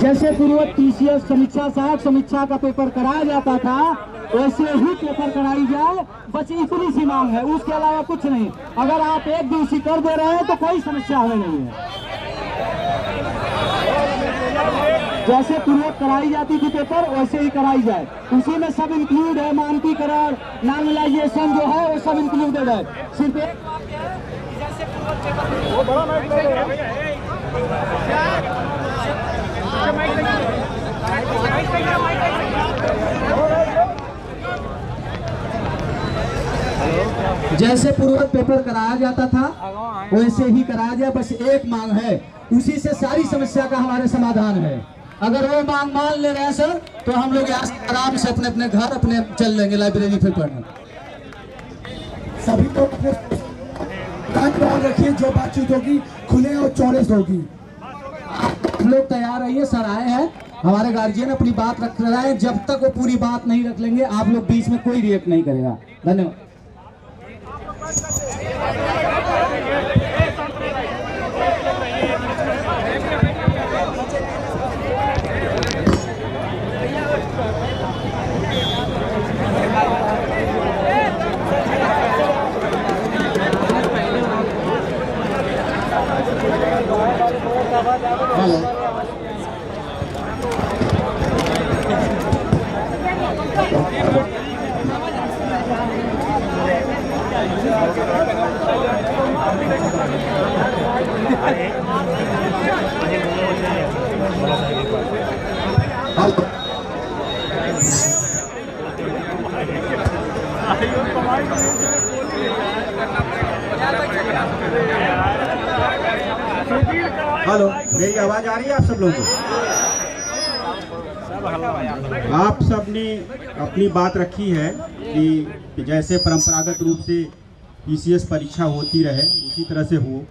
जैसे पूर्व TCS समीक्षा सहायक समीक्षा का पेपर कराया जाता था वैसे ही पेपर कराई जाए, बस इतनी सी मांग है, उसके अलावा कुछ नहीं। अगर आप एक दिवसीय कर दे रहे हैं तो कोई समस्या हमें नहीं है। जैसे पूर्व कराई जाती थी पेपर वैसे ही कराई जाए, उसी में सब इंक्लूड है, मानकीकरण नॉर्मलाइजेशन जो है वो सब इंक्लूडेड है। सिर्फ एक जैसे पूर्व पेपर कराया जाता था वैसे ही कराया जाए, बस एक मांग है, उसी से सारी समस्या का हमारे समाधान है। अगर वो मांग मान ले रहे हैं सर तो हम लोग यहाँ से आराम से अपने अपने घर अपने चल लेंगे लाइब्रेरी फिर पढ़ने। सभी लोग अपने ध्यान रखिए, जो बातचीत होगी खुले और चौड़े से होगी। हम लोग तैयार रहिए, सर आए हैं, हमारे गार्जियन अपनी बात रख रहे हैं, जब तक वो पूरी बात नहीं रख लेंगे आप लोग बीच में कोई रिएक्ट नहीं करेगा। धन्यवाद। हेलो, मेरी आवाज आ रही है आप सब लोगों को? आप सब ने अपनी बात रखी है कि जैसे परंपरागत रूप से TCS परीक्षा होती रहे उसी तरह से हो।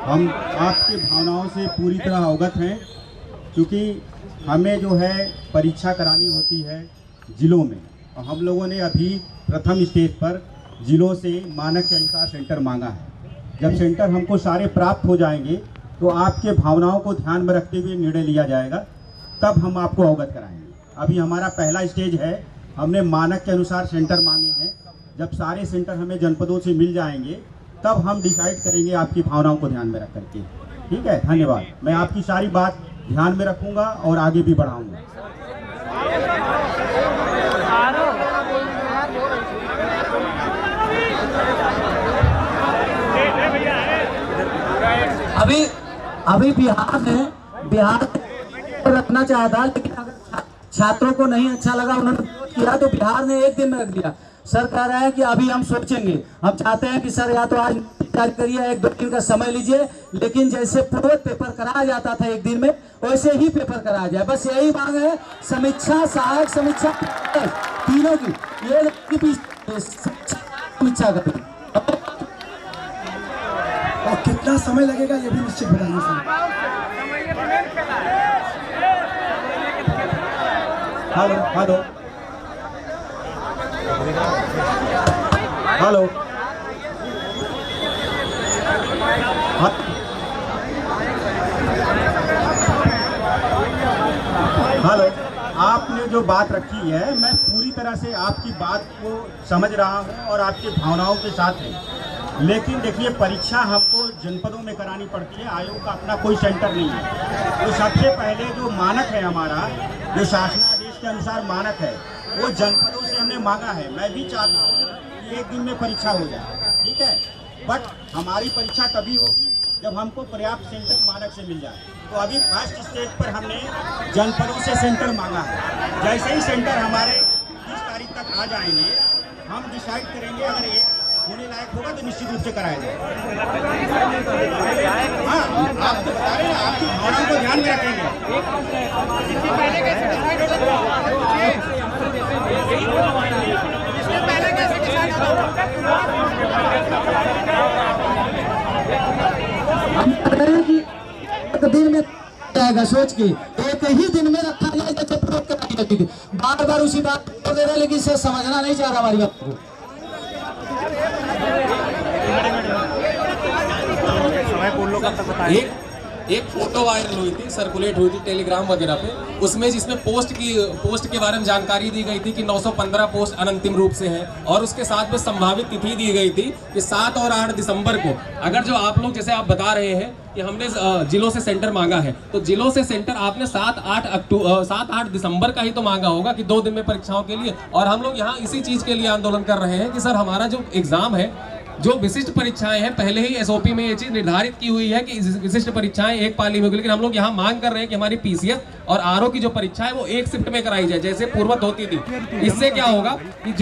हम आपकी भावनाओं से पूरी तरह अवगत हैं, क्योंकि हमें जो है परीक्षा करानी होती है जिलों में, और हम लोगों ने अभी प्रथम स्टेज पर जिलों से मानक के अनुसार सेंटर मांगा है। जब सेंटर हमको सारे प्राप्त हो जाएंगे तो आपके भावनाओं को ध्यान में रखते हुए निर्णय लिया जाएगा, तब हम आपको अवगत कराएंगे। अभी हमारा पहला स्टेज है, हमने मानक के अनुसार सेंटर मांगे हैं। जब सारे सेंटर हमें जनपदों से मिल जाएंगे तब हम डिसाइड करेंगे आपकी भावनाओं को ध्यान में रख करके। ठीक है, धन्यवाद। मैं आपकी सारी बात ध्यान में रखूंगा और आगे भी बढ़ाऊंगा। अभी बिहार रखना चाहा था, लेकिन अगर छात्रों को नहीं अच्छा लगा, उन्होंने किया तो बिहार ने एक दिन में रख दिया। सर कह रहा है कि अभी हम सोचेंगे, हम चाहते हैं कि सर या तो आज जारी करिए, 1-2 दिन का समय लीजिए, लेकिन जैसे पूर्व पेपर कराया जाता था एक दिन में वैसे ही पेपर कराया जाए, बस यही मांग है। समीक्षा सहायक समीक्षा तीनों की ये समीक्षा करें। और कितना समय लगेगा ये भी निश्चित बताइए sir. Hello hello hello hello, आपने जो बात रखी है मैं पूरी तरह से आपकी बात को समझ रहा हूं और आपकी भावनाओं के साथ है, लेकिन देखिए परीक्षा हमको जनपदों में करानी पड़ती है, आयोग का अपना कोई सेंटर नहीं है। तो सबसे पहले जो मानक है हमारा, जो शासनादेश के अनुसार मानक है, वो जनपदों से हमने मांगा है। मैं भी चाहता हूँ कि एक दिन में परीक्षा हो जाए, ठीक है, बट हमारी परीक्षा तभी होगी जब हमको पर्याप्त सेंटर मानक से मिल जाए। तो अभी फर्स्ट स्टेज पर हमने जनपदों से सेंटर मांगा है। जैसे ही सेंटर हमारे 30 तारीख तक आ जाएंगे, हम डिसाइड करेंगे, अगर ये होने लायक होगा तो निश्चित रूप से कराया जाएगा। हाँ, आप तो बता रहे हैं, आपकी भावनाओं को ध्यान में रखेंगे। एक दिन में जाएगा, सोच के एक ही दिन में रखा जाए, जैसे प्रयोग कराई जाती थी। बार बार उसी बात को दे रहे, लेकिन इसे समझना नहीं चाह रहा हमारी बात को। एक फोटो वायरल हुई थी, सर्कुलेट हुई थी टेलीग्राम वगैरह पे, उसमें जिसमें पोस्ट के बारे में जानकारी दी गई थी कि 915 पोस्ट अनंतिम रूप से है, और उसके साथ में संभावित तिथि दी गई थी कि 7 और 8 दिसंबर को, अगर जो आप लोग जैसे आप बता रहे हैं कि हमने जिलों से सेंटर मांगा है, तो जिलों से सेंटर आपने 7-8 दिसंबर का ही तो मांगा होगा कि 2 दिन में परीक्षाओं के लिए। और हम लोग यहाँ इसी चीज के लिए आंदोलन कर रहे हैं कि सर हमारा जो एग्जाम है, जो विशिष्ट परीक्षाएं हैं, पहले ही एसओपी में ये चीज निर्धारित की हुई है कि विशिष्ट परीक्षाएं एक पाली में होगी, लेकिन हम लोग यहाँ मांग कर रहे हैं कि हमारी पीसीएस और आरओ की जो परीक्षा है वो एक शिफ्ट में कराई जाए, जैसे पूर्वत होती थी। इससे क्या होगा कि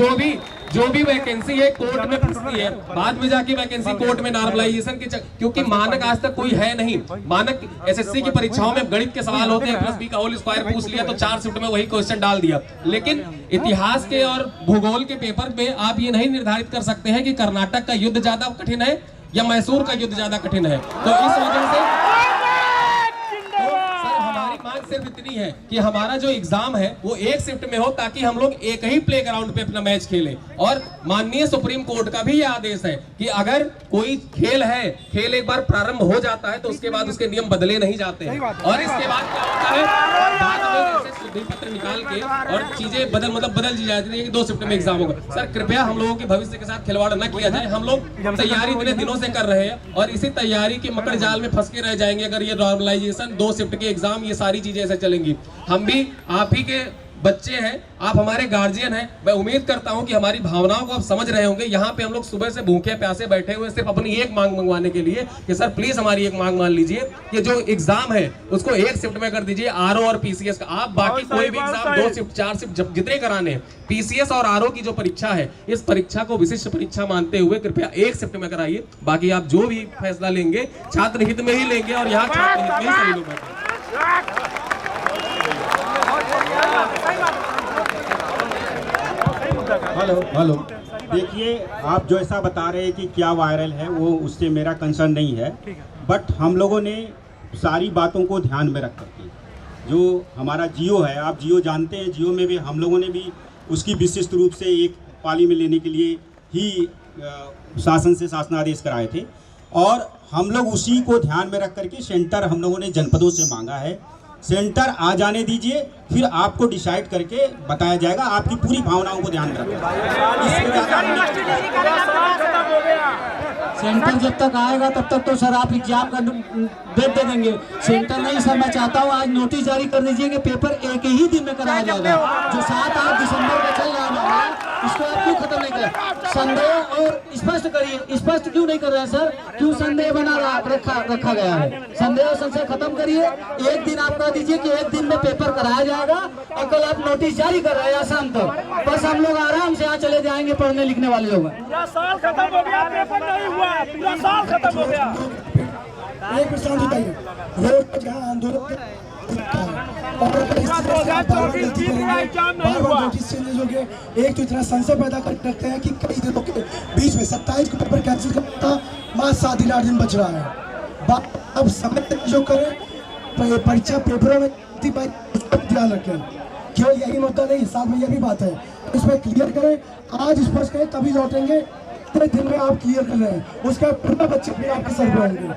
जो भी वैकेंसी है कोर्ट में फंसती है, बाद में जाके वैकेंसी कोर्ट में नॉर्मलाइजेशन के क्योंकि मानक आज तक कोई है नहीं। मानक एसएससी की परीक्षाओं में गणित के सवाल होते हैं, +b का होल स्क्वायर पूछ लिया तो 4 शिफ्ट में वही क्वेश्चन डाल दिया। लेकिन इतिहास के और भूगोल के पेपर में आप ये नहीं निर्धारित कर सकते हैं कि कर्नाटक का युद्ध ज्यादा कठिन है या मैसूर का युद्ध ज्यादा कठिन है। तो इस वजह से मांग सिर्फ इतनी है कि हमारा जो एग्जाम है वो एक शिफ्ट में हो, ताकि हम लोग एक ही प्ले ग्राउंड पे अपना मैच खेलें। और माननीय सुप्रीम कोर्ट का भी ये आदेश है कि अगर कोई खेल है, खेल एक बार प्रारंभ हो जाता है तो उसके बाद उसके नियम बदले नहीं जाते हैं, और इसके बाद क्या होता है, बाद में जैसे शुद्धि पत्र निकाल के और चीजें बदल दी जाती है कि 2 शिफ्ट में एग्जाम होगा। सर कृपया हम लोगों के भविष्य के साथ खिलवाड़ न किया जाए। हम लोग तैयारी इतने दिनों से कर रहे हैं और इसी तैयारी के मकड़ जाल में फंस के रह जाएंगे अगर ये नॉर्मलाइजेशन, 2 शिफ्ट के एग्जाम, ये सारी चीजें ऐसे चलेंगी। हम भी आप ही के बच्चे हैं, आप हमारे गार्जियन हैं। मैं उम्मीद करता हूं कि हमारी भावनाओं को आप समझ रहे होंगे। यहाँ पे हम लोग सुबह से भूखे प्यासे बैठे हुए सिर्फ अपनी एक मांग मंगवाने के लिए कि सर प्लीज हमारी एक मांग मान लीजिए कि जो एग्जाम है उसको एक शिफ्ट में कर दीजिए, आरओ और पीसीएस का। आप बाकी कोई भी एग्जाम 2 शिफ्ट 4 शिफ्ट जितने कराने हैं, पीसीएस और आरओ की जो परीक्षा है, इस परीक्षा को विशिष्ट परीक्षा मानते हुए कृपया एक शिफ्ट में कराइए। बाकी आप जो भी फैसला लेंगे छात्र हित में ही लेंगे, और यहाँ छात्र हित में ही सभी लोग बैठे। हेलो देखिए, आप जो ऐसा बता रहे हैं कि क्या वायरल है, वो उससे मेरा कंसर्न नहीं है, बट हम लोगों ने सारी बातों को ध्यान में रख करके, जो हमारा जियो है, आप जियो जानते हैं, जियो में भी हम लोगों ने भी उसकी विशिष्ट रूप से एक पाली में लेने के लिए ही शासन से शासनादेश कराए थे, और हम लोग उसी को ध्यान में रख करके सेंटर हम लोगों ने जनपदों से मांगा है। सेंटर आ जाने दीजिए, फिर आपको डिसाइड करके बताया जाएगा। आपकी पूरी भावनाओं को ध्यान में रखें। सेंटर जब तक आएगा तब तक तो सर आप एग्जाम का डेट दे देंगे। सेंटर नहीं सर, मैं चाहता हूँ आज नोटिस जारी कर दीजिए कि पेपर एक ही दिन में कराया जाएगा। जो 7-8 दिसंबर का चल रहा है इसको आप क्यों खत्म नहीं कर संदेह और स्पष्ट करिए। स्पष्ट क्यों नहीं कर रहे हैं सर? क्यों संदेह बना रखा गया है? संदेह और संशय खत्म करिए। एक दिन आप कह दीजिए कि एक दिन में पेपर कराया जाएगा, और कल आप नोटिस जारी कर रहे हैं शाम तक। बस हम लोग आराम से यहाँ चले जाएंगे, पढ़ने लिखने वाले लोग। पूरा साल खत्म हो गया, पेपर नहीं हुआ, पूरा साल खत्म हो गया। एक प्रश्न बताइए, रोड पर जहाँ आंदोलन एक तो इतना संशय पैदा कर रखते हैं कि कई दिनों के बीच में 27 को पेपर कैंसिल करना था, मात्र 7-8 दिन बच रहा है। अब समय जो करें, परीक्षा पेपरों में ध्यान रखें। केवल यही मुद्दा नहीं, साथ में यह भी बात है, इसमें क्लियर करें, आज स्पष्ट करें, तभी लौटेंगे। इतने दिन में आप क्लियर कर रहे हैं, उसका पूरा बच्चे भी आपके सर पे होंगे।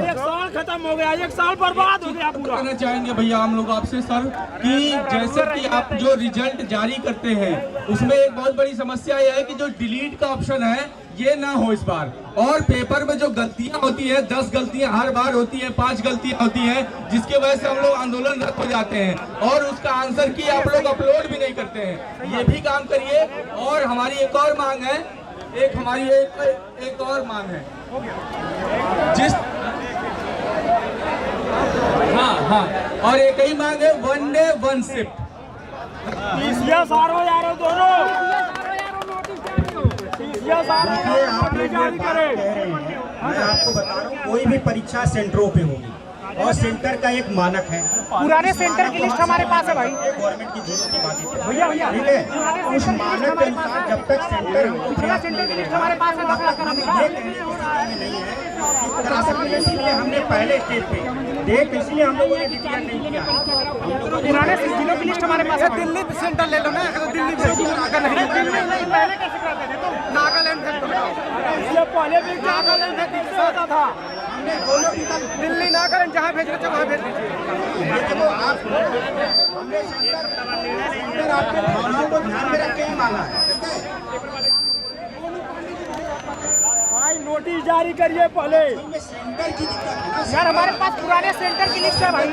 1 साल खत्म हो गया, 1 साल बर्बाद हो गया पूरा। कहना चाहेंगे भैया हम लोग आपसे सर कि जैसे कि आप जो रिजल्ट जारी करते हैं उसमें एक बहुत बड़ी समस्या यह है कि जो डिलीट का ऑप्शन है ये ना हो इस बार, और पेपर में जो गलतियां होती है, 10 गलतियां हर बार होती है, 5 गलतियां होती हैं, जिसके वजह से हम लोग आंदोलनरत हो जाते हैं, और उसका आंसर की आप लोग अपलोड भी नहीं करते हैं। ये भी काम करिए। और हमारी एक और मांग है, एक और मांग है, और एक ही मांग है, 1 डे 1 शिफ्ट। मैं आपको बता रहा हूँ, कोई भी परीक्षा सेंटरों पे होगी और सेंटर का एक मानक है। पुराने सेंटर की लिस्ट हमारे पास है भाई, गवर्नमेंट की जीरो की बात है भैया, ठीक है। उस मानक के अनुसार जब तक सेंटर सेंटर की लिस्ट हमारे पास है, इसलिए हमने पहले स्टेज पे डेट, इसलिए हम लोगों ने डिक्लेयर नहीं किया। पुराने जिलों की लिस्ट हमारे पास है। दिल्ली सेंटर ले लो ना, दिल्ली पहले कैसे करते थे? नागालैंड से पहले भी नागालैंड से था। दिल्ली ना करें, जहाँ भेजना चाहिए वहाँ भेज दीजिए। देखो आप हमने सेंटर आपके भावनाओं को ध्यान में रख के ही मांगा है, ठीक है? भाई नोटिस जारी करिए पहले। सेंटर की दिक्कत है ना, यार हमारे पास पुराने सेंटर की लिस्ट है भाई।